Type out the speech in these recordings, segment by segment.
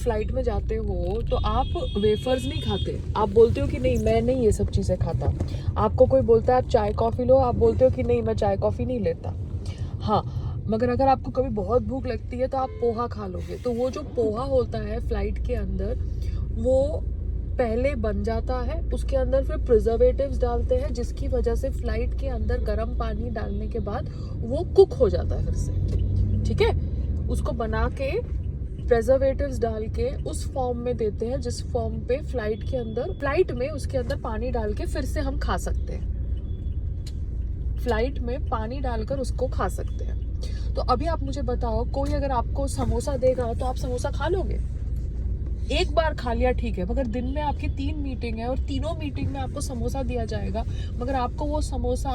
Flight में जाते हो तो आप वेफर्स नहीं खाते, आप बोलते हो कि नहीं मैं नहीं ये सब चीज़ें खाता। आपको कोई बोलता है आप चाय कॉफ़ी लो, आप बोलते हो कि नहीं मैं चाय कॉफ़ी नहीं लेता। हाँ, मगर अगर आपको कभी बहुत भूख लगती है तो आप पोहा खा लोगे। तो वो जो पोहा होता है फ्लाइट के अंदर, वो पहले बन जाता है, उसके अंदर फिर प्रिजर्वेटिव्स डालते हैं, जिसकी वजह से फ्लाइट के अंदर गर्म पानी डालने के बाद वो कुक हो जाता है फिर से। ठीक है, उसको बना के प्रिजर्वेटिव्स डाल के उस फॉर्म में देते हैं जिस फॉर्म पे फ्लाइट के अंदर, फ्लाइट में उसके अंदर पानी डाल के फिर से हम खा सकते हैं। फ्लाइट में पानी डालकर उसको खा सकते हैं। तो अभी आप मुझे बताओ, कोई अगर आपको समोसा देगा तो आप समोसा खा लोगे? एक बार खा लिया ठीक है, मगर दिन में आपकी 3 मीटिंग है और तीनों मीटिंग में आपको समोसा दिया जाएगा, मगर आपको वो समोसा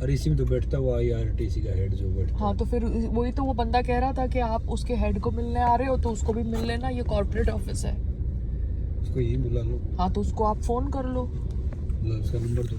और इसी में तो बैठता हुआ आईआरटीसी का हेड जो बैठता। हाँ, तो फिर वही तो वो बंदा कह रहा था कि आप उसके हेड को मिलने आ रहे हो तो उसको भी मिल लेना, ये कॉर्पोरेट ऑफिस है। उसको यही बुला लो। हाँ, तो उसको आप फोन कर लो। उसका नंबर दो।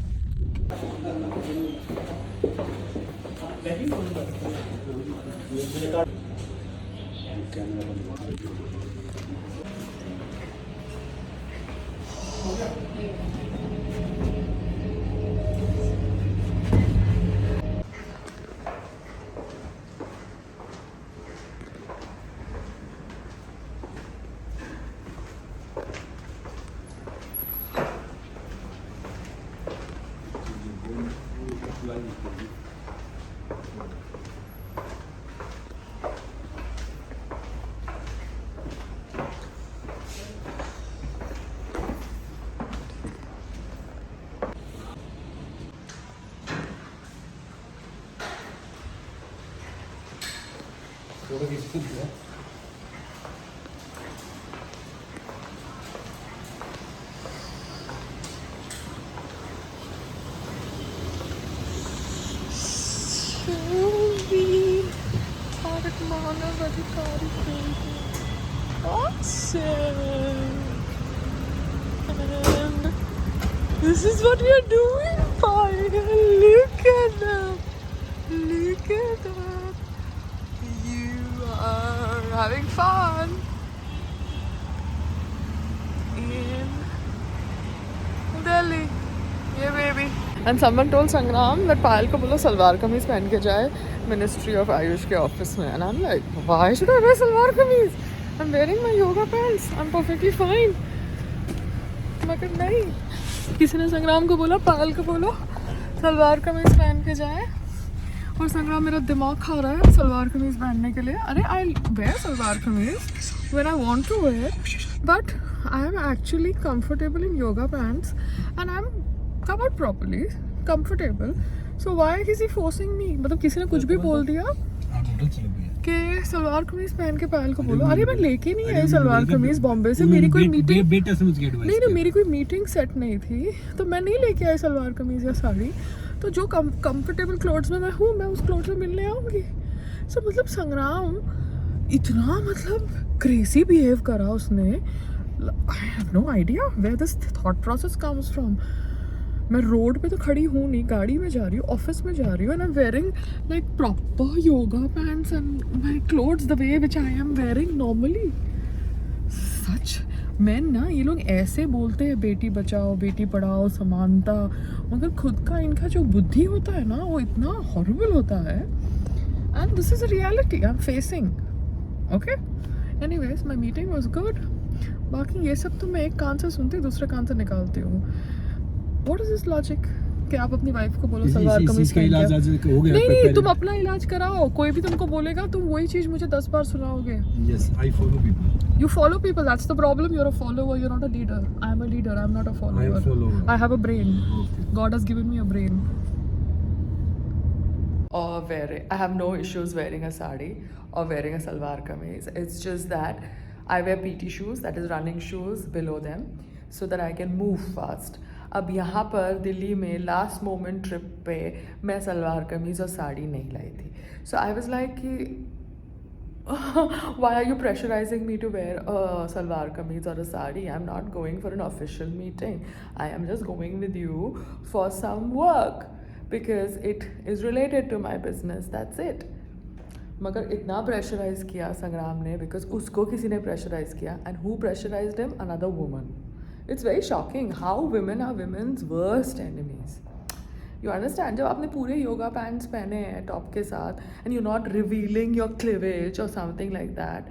थोड़ा किसको दिया? And this is what we are doing, Payal. Look at that. Look at that. You are having fun in Delhi. Yeah, baby. And someone told Sangram that Payal को बोलो सलवार कमीज पहन के जाए मिनिस्ट्री ऑफ आयुष के ऑफिस में. And I'm like, why should I wear salwar kameez? I'm wearing my yoga pants. I'm perfectly fine. मगर नहीं, किसी ने संग्राम को बोला पायल को बोलो सलवार कमीज पहन के जाए, और संग्राम मेरा दिमाग खा रहा है सलवार कमीज पहनने के लिए. अरे आई wear salwar kameez when I want to wear, but I am actually comfortable in yoga pants and I am covered properly comfortable. So why is he forcing me? मतलब किसी ने कुछ भी बोल दिया कि सलवार कमीज पहन के पायल को बोलो. अरे मैं लेके नहीं आई सलवार कमीज बॉम्बे से, मेरी कोई मीटिंग बेटा समझ के एडवाइस नहीं, मेरी कोई मीटिंग सेट नहीं थी, तो मैं नहीं लेके आई सलवार कमीज या साड़ी. तो जो कंफर्टेबल क्लोथ्स में मैं हूँ, मैं उस क्लोथ्स में मिलने आऊँगी. सो मतलब संग्राम इतना मतलब क्रेजी बिहेव करा उसने. I have no idea where this thought process comes from. मैं रोड पे तो खड़ी हूँ नहीं, गाड़ी में जा रही हूँ, ऑफिस में जा रही हूँ, and I am wearing like proper yoga pants and my clothes the way which I am wearing normally. सच मैं ना, ये लोग ऐसे बोलते हैं बेटी बचाओ बेटी पढ़ाओ समानता, मगर खुद का इनका जो बुद्धि होता है ना वो इतना हॉरिबल होता है. And this is a reality I am facing. Okay, anyways my meeting was good. बाकी ये सब तो मैं एक कान से सुनती दूसरे कान से निकालती हूँ. व्हाट इज दिस लॉजिक कि आप अपनी वाइफ को बोलो सलवार कमीज का इलाज हो गया. नहीं, तुम अपना इलाज कराओ, कोई भी तुमको बोलेगा तुम वही चीज मुझे 10 बार सुनाओगे. Yes, I follow people. You follow people, that's the problem. You're a follower, you're not a leader. I'm a leader, I'm not a follower. I am follower. I have a brain. Okay. God has given me a brain. Or I have no issues wearing a sari or wearing a salwar kameez. It's just that I wear PT shoes, that is running shoes below them, so that I can move fast. अब यहाँ पर दिल्ली में last moment trip पे मैं सलवार कमीज़ और साड़ी नहीं लाई थी. सो I was like कि why are you pressurizing me to wear a salwar kameez or a sari? I'm not going for an official meeting. I am just going with you for some work because it is related to my business. That's it. मगर इतना pressurise किया संग्राम ने because उसको किसी ने pressurise किया and who pressurised him another woman. It's very shocking how women are women's worst enemies. You understand जब आपने पूरे योगा पैंट्स पहने हैं टॉप के साथ and you not revealing your cleavage और something like that,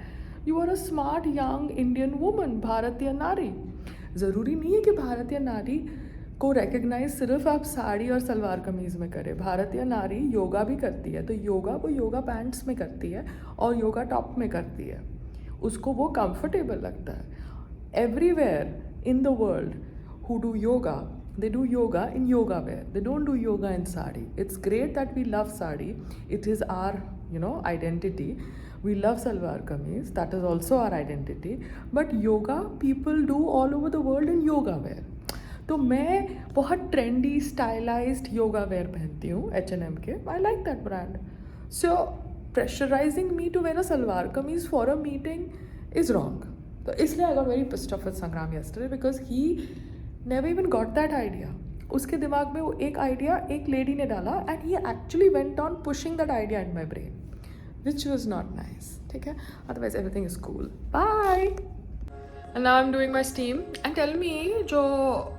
you are a smart young Indian woman, भारतीय नारी. ज़रूरी नहीं है कि भारतीय नारी को रिकग्नाइज सिर्फ आप साड़ी और सलवार कमीज़ में करें. भारतीय नारी योगा भी करती है, तो योगा वो योगा पैंट्स में करती है और योगा टॉप में करती है. उसको वो कंफर्टेबल लगता है. Everywhere in the world who do yoga, they do yoga in yoga wear. They don't do yoga in sari. It's great that we love sari. It is our, identity. We love salwar kameez. That is also our identity. But yoga people do all over the world in yoga wear. तो मैं बहुत trendy stylised yoga where पहनती हूँ H&M के. I like that brand. So pressurising me to wear a salwar kameez for a meeting is wrong. तो इसलिए I got very pissed off with Sangram yesterday because he never even got that idea. उसके दिमाग में वो एक आइडिया एक lady ने डाला and he actually went on pushing that idea in my brain which was not nice. ठीक है, otherwise everything is cool. Bye. And now I am doing my steam. And tell me, जो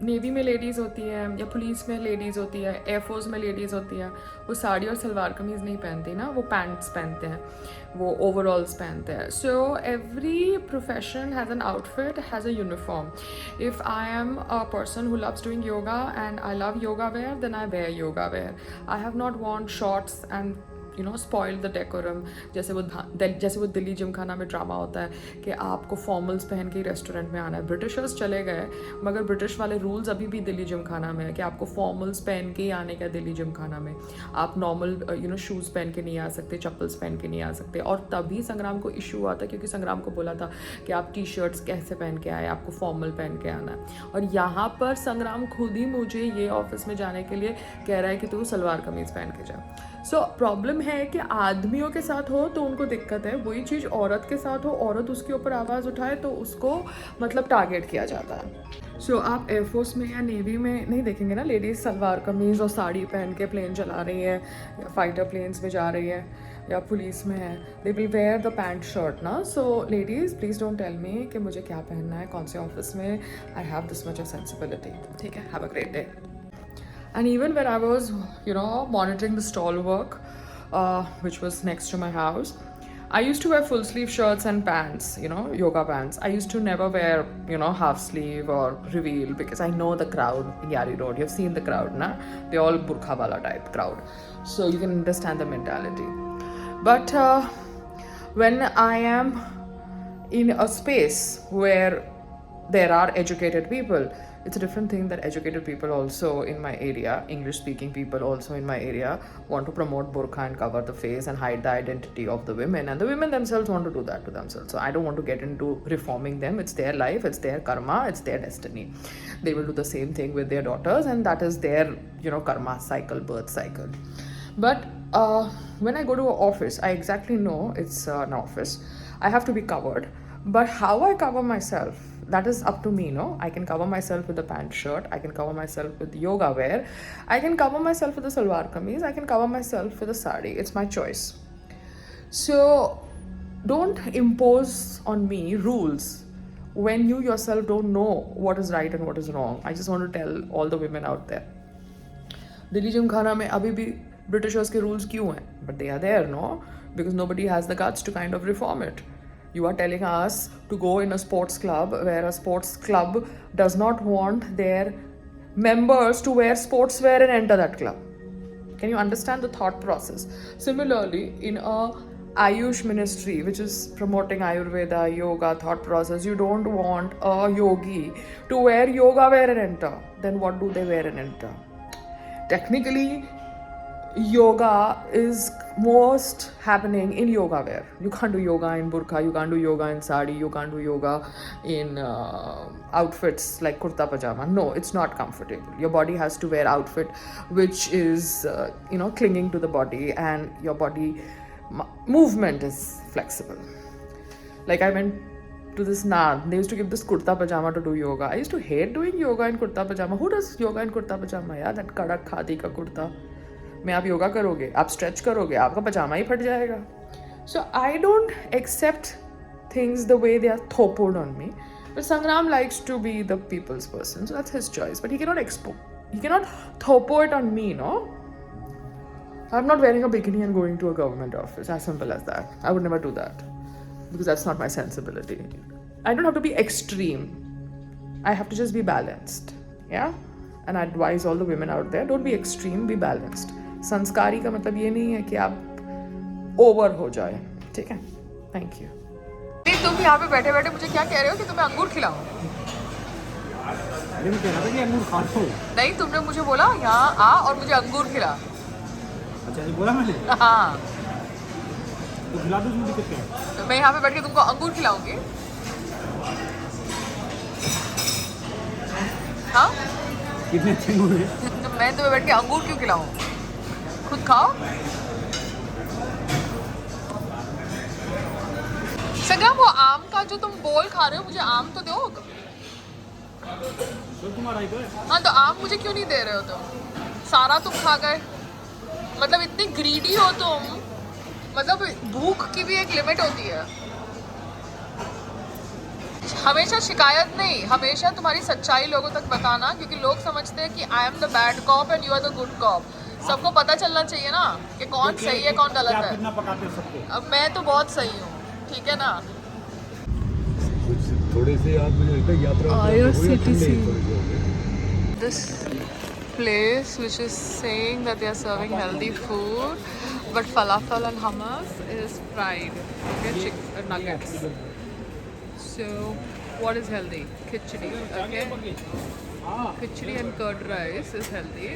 navy में ladies होती है या police में ladies होती है, एयरफोर्स में लेडीज़ होती है, वो साड़ी और सलवार कमीज़ नहीं पहनती ना, वो पैंट्स पहनते हैं, वो ओवरऑल्स पहनते हैं. So every profession has an outfit, has a uniform. If I am a person who loves doing yoga and I love yoga wear, then I wear yoga wear. I have not want shorts and spoil the decorum. जैसे वो दिल्ली जिमखाना में drama होता है कि आपको formals पहन के ही restaurant में आना है. ब्रिटिशर्स चले गए मगर ब्रिटिश वाले रूल्स अभी भी दिल्ली जिमखाना में है कि आपको फॉर्मल्स पहन के ही आने का दिल्ली जिमखाना में. आप नॉर्मल शूज़ पहन के नहीं आ सकते, चप्पल्स पहन के नहीं आ सकते. और तभी संग्राम को इशू हुआ था क्योंकि संग्राम को बोला था कि आप टी शर्ट्स कैसे पहन के आए, आपको फॉर्मल पहन के आना है. और यहाँ पर संग्राम खुद ही मुझे ये ऑफिस में जाने के लिए कह रहा है कि तू सलवार कमीज़ पहन के जा. सो प्रॉब्लम है कि आदमियों के साथ हो तो उनको दिक्कत है, वही चीज़ औरत के साथ हो, औरत उसके ऊपर आवाज़ उठाए तो उसको मतलब टारगेट किया जाता है. सो आप एयरफोर्स में या नेवी में नहीं देखेंगे ना लेडीज़ सलवार कमीज़ और साड़ी पहन के प्लेन चला रही है या फाइटर प्लेन्स में जा रही है या पुलिस में है. They will wear the pant shirt ना. So ladies please don't tell me कि मुझे क्या पहनना है कौन से ऑफिस में. I have this much of sensibility. ठीक है, have a great day. And even when I was, monitoring the stall work, which was next to my house, I used to wear full sleeve shirts and pants, yoga pants. I used to never wear, half sleeve or reveal because I know the crowd in Yari Road. You've seen the crowd, na? They're all burkha wala type crowd. So you can understand the mentality. But when I am in a space where there are educated people, it's a different thing that educated people also in my area, English speaking people also in my area, want to promote burqa and cover the face and hide the identity of the women, and the women themselves want to do that to themselves. So I don't want to get into reforming them. It's their life, it's their karma, it's their destiny. They will do the same thing with their daughters, and that is their karma cycle, birth cycle. But when I go to an office, I exactly know it's an office. I have to be covered, but how I cover myself, that is up to me, no? I can cover myself with a pant shirt, I can cover myself with yoga wear, I can cover myself with a salwar kameez, I can cover myself with a sari. It's my choice. So don't impose on me rules when you yourself don't know what is right and what is wrong. I just want to tell all the women out there, Delhi Gymkhana mein abhi bhi Britishers ke rules kyun hain? But they are there, no? Because nobody has the guts to kind of reform it. You are telling us to go in a sports club where a sports club does not want their members to wear sportswear and enter that club. Can you understand the thought process? Similarly, in a Ayush ministry, which is promoting Ayurveda, yoga, thought process, you don't want a yogi to wear yoga wear and enter. Then what do they wear and enter? Technically, yoga is most happening in yoga wear. You can't do yoga in burqa, you can't do yoga in sari, you can't do yoga in outfits like kurta pajama. No, it's not comfortable. Your body has to wear outfit which is clinging to the body, and your body movement is flexible. Like I went to this Naan, they used to give this kurta pajama to do yoga. I used to hate doing yoga in kurta pajama. Who does yoga in kurta pajama? Yeah, that kadak khadi ka kurta. मैं आप योगा करोगे, आप stretch करोगे, आपका पजामा ही फट जाएगा. So I don't accept things the way they are thopoed on me. But Sangram likes to be the people's person, so that's his choice. But he cannot thopo it on me, no? I'm not wearing a bikini and going to a government office. As simple as that. I would never do that because that's not my sensibility. I don't have to be extreme. I have to just be balanced. Yeah? And I advise all the women out there, don't be extreme, be balanced. संस्कारी का मतलब ये नहीं है कि आप over हो जाए. ठीक है? Thank you. तुम यहाँ पे बैठे बैठे मुझे क्या कह रहे हो कि तुम्हें अंगूर खिलाऊं? अरे मैं कह रहा था कि अंगूर खा लो. नहीं, तुमने मुझे बोला यहाँ आ और मुझे अंगूर खिला. अच्छा ये बोला मैंने. हाँ, तो खिला दो, उसमें दिक्कत क्या है? तो मैं यहाँ पे बैठ के तुमको अंगूर खिलाऊंगी. हाँ, कितने अच्छे अंगूर हैं. तो मैं तुम्हें बैठ के अंगूर क्यों खिलाऊं? खुद खाओ. संग्राम, वो आम का जो तुम बोल खा रहे हो, मुझे आम तो दो. तो तुम्हारा ही तो है. हाँ, तो आम मुझे क्यों नहीं दे रहे हो तुम? सारा तुम खा गए. मतलब इतनी ग्रीडी हो तुम. मतलब भूख की भी एक लिमिट होती है. हमेशा शिकायत नहीं, हमेशा तुम्हारी सच्चाई लोगों तक बताना, क्योंकि लोग समझते हैं कि I am the bad cop and you are the good cop. सबको पता चलना चाहिए ना कि कौन सही है कौन गलत है. कितना पकाते हो सबको. अब मैं तो बहुत सही हूँ, ठीक है ना. कुछ थोड़े से आप मुझे लगता है यात्रा IRCTC. This place which is saying that they are serving healthy food, but falafel and hummus is fried. Okay, chicken nuggets. So, what is healthy? Khichdi. Okay, khichdi and curd rice is healthy,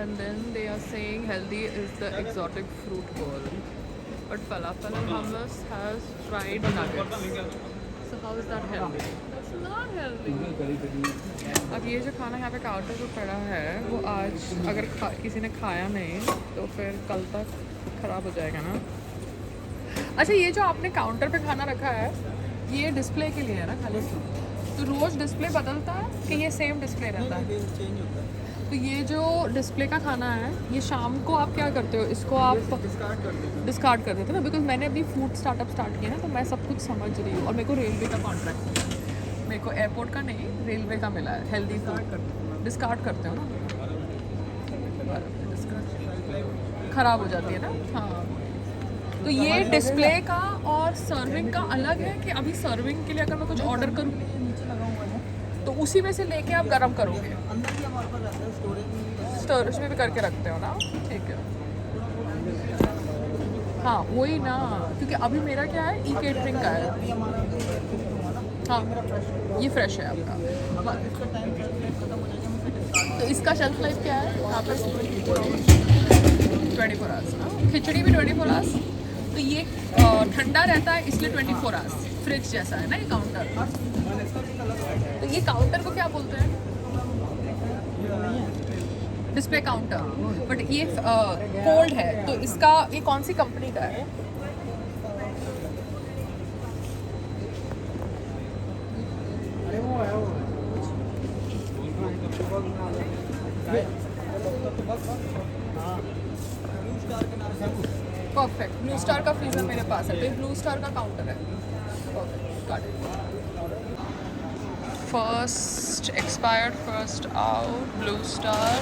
and then they are saying healthy is the exotic fruit bowl. But falafel and hummus has fried nuggets. So how is that healthy? That's not healthy. अब ये जो खाना यहाँ पे counter पे पड़ा है, वो आज अगर किसी ने खाया नहीं तो फिर कल तक ख़राब हो जाएगा ना. अच्छा, ये जो आपने काउंटर पे खाना रखा है, ये डिस्प्ले के लिए है ना खाली? तो रोज़ डिस्प्ले बदलता है कि ये सेम डिस्प्ले रहता है? तो ये जो डिस्प्ले का खाना है, ये शाम को आप क्या करते हो? इसको आप डिस्कार्ड कर देते हो ना? बिकॉज मैंने अभी फूड स्टार्टअप स्टार्ट किया ना, तो मैं सब कुछ समझ रही हूँ. और मेरे को रेलवे का कॉन्ट्रैक्ट मिला है. मेरे को एयरपोर्ट का नहीं, रेलवे का मिला है. हेल्दी फूड डिस्कार्ड करते हो ना, ख़राब हो जाती है ना. हाँ, तो ये डिस्प्ले का और सर्विंग का अलग है कि अभी सर्विंग के लिए अगर मैं कुछ ऑर्डर करूँ तो उसी में से लेके आप गरम करोगे. स्टोरेज में भी करके रखते हो ना? ठीक है. हाँ, वही ना, क्योंकि अभी मेरा क्या है, ई केटरिंग का है. हाँ, ये फ्रेश है आपका. तो इसका शेल्फ लाइफ क्या है यहाँ पे? 24 आवर्स ना. खिचड़ी भी 24 आवर्स. तो ये ठंडा रहता है इसलिए 24 आवर्स. फ्रिज जैसा है ना ये काउंटर. तो ये काउंटर को क्या बोलते हैं? Display counter. बट ये कोल्ड है, तो इसका ये कौन सी कंपनी का है? परफेक्ट. ब्लू स्टार का फ्रीजर मेरे पास है, तो ये ब्लू स्टार का काउंटर है. Perfect, got it. First expired first out, blue star.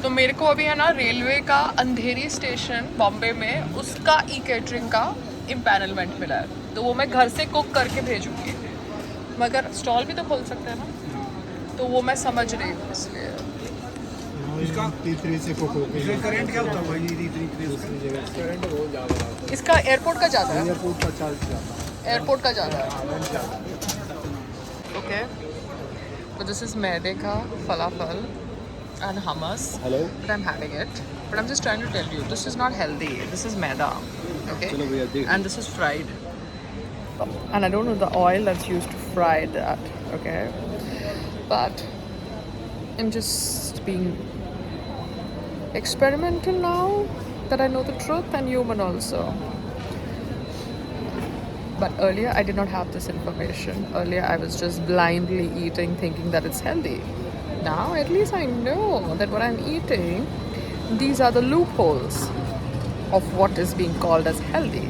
तो मेरे को अभी है ना रेलवे का अंधेरी स्टेशन बॉम्बे में उसका ई केटरिंग का इम्पैनलमेंट मिला है, तो वो मैं घर से कुक करके भेजूँगी. मगर स्टॉल भी तो खोल सकते हैं ना, तो वो मैं समझ रही हूँ. इसलिए इसका तीसरे से कोको करंट क्या होता है भाई? करंट बहुत ज़्यादा है. इसका एयरपोर्ट का ज़्यादा है. एयरपोर्ट का चार्ज ज़्यादा है. एयरपोर्ट का ज़्यादा है. ओके, तो दिस इज मैदे का falafel and hummus. Hello. But I'm having it. But I'm just trying to tell you, this is not healthy. This is maida. Okay. चलो भैया देख. And this is fried. And I don't know the oil that's used to fry that. Okay. But I'm just being experimental now that I know the truth, and human also. But earlier I did not have this information. Earlier I was just blindly eating thinking that it's healthy. Now at least I know that what I'm eating These are the loopholes of what is being called as healthy.